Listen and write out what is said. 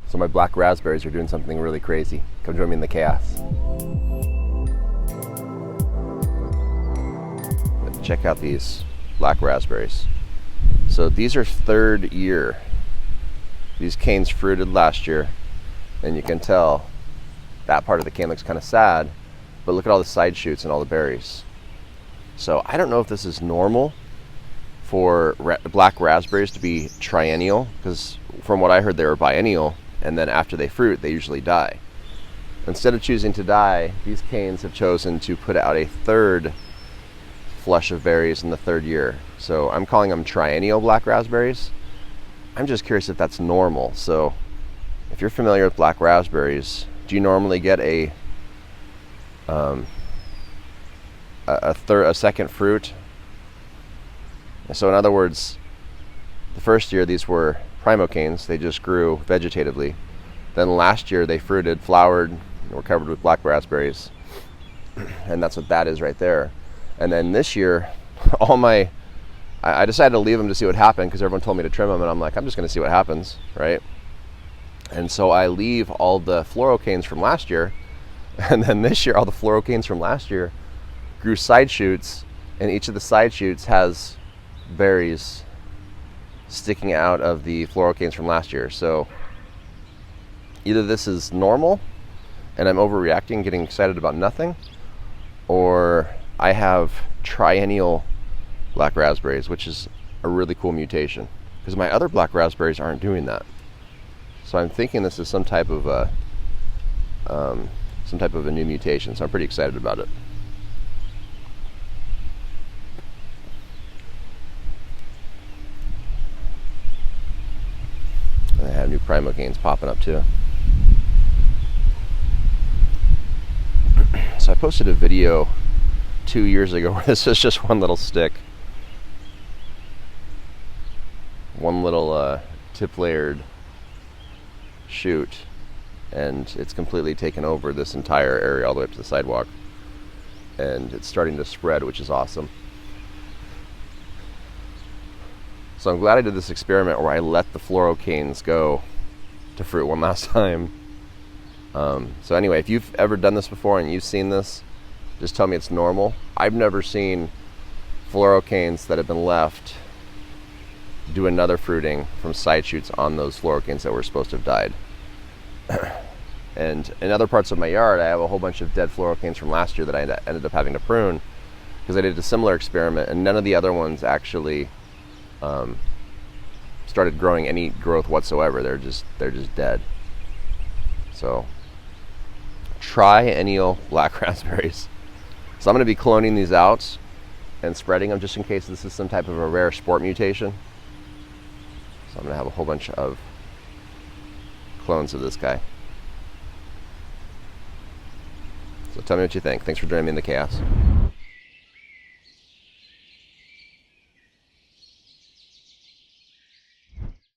So my black raspberries are doing something really crazy. Come join me in the chaos. Check out these black raspberries. So these are third year. These canes fruited last year, and you can tell that part of the cane looks kind of sad, but look at all the side shoots and all the berries. So I don't know if this is normal for black raspberries to be triennial, because from what I heard they were biennial, and then after they fruit they usually die. Instead of choosing to die, these canes have chosen to put out a third flush of berries in the third year. So I'm calling them triennial black raspberries. I'm just curious if that's normal. So if you're familiar with black raspberries, do you normally get a second fruit? So in other words, the first year these were primocanes, they just grew vegetatively. Then last year they fruited, flowered, and were covered with black raspberries. And that's what that is right there. And then this year, I decided to leave them to see what happened, because everyone told me to trim them, and I'm like, I'm just going to see what happens, right? And so I leave all the fluorocanes from last year, and then this year all the fluorocanes from last year grew side shoots, and each of the side shoots has berries sticking out of the fluorocanes from last year. So either this is normal and I'm overreacting, getting excited about nothing, or I have triennial black raspberries, which is a really cool mutation, because my other black raspberries aren't doing that. So I'm thinking this is some type of a new mutation. So I'm pretty excited about it. And I have new primocanes popping up too. So I posted a video 2 years ago where this is just one little stick, one little tip layered shoot, and it's completely taken over this entire area all the way up to the sidewalk, and it's starting to spread, which is awesome. So I'm glad I did this experiment where I let the fluorocanes go to fruit one last time. So anyway, if you've ever done this before and you've seen this, just tell me it's normal. I've never seen fluorocanes that have been left do another fruiting from side shoots on those fluorocanes that were supposed to have died. And in other parts of my yard, I have a whole bunch of dead fluorocanes from last year that I ended up having to prune, because I did a similar experiment, and none of the other ones actually started growing any growth whatsoever. They're just dead. So triennial black raspberries. So I'm going to be cloning these out and spreading them, just in case this is some type of a rare sport mutation. So I'm going to have a whole bunch of clones of this guy. So tell me what you think. Thanks for joining me in the chaos.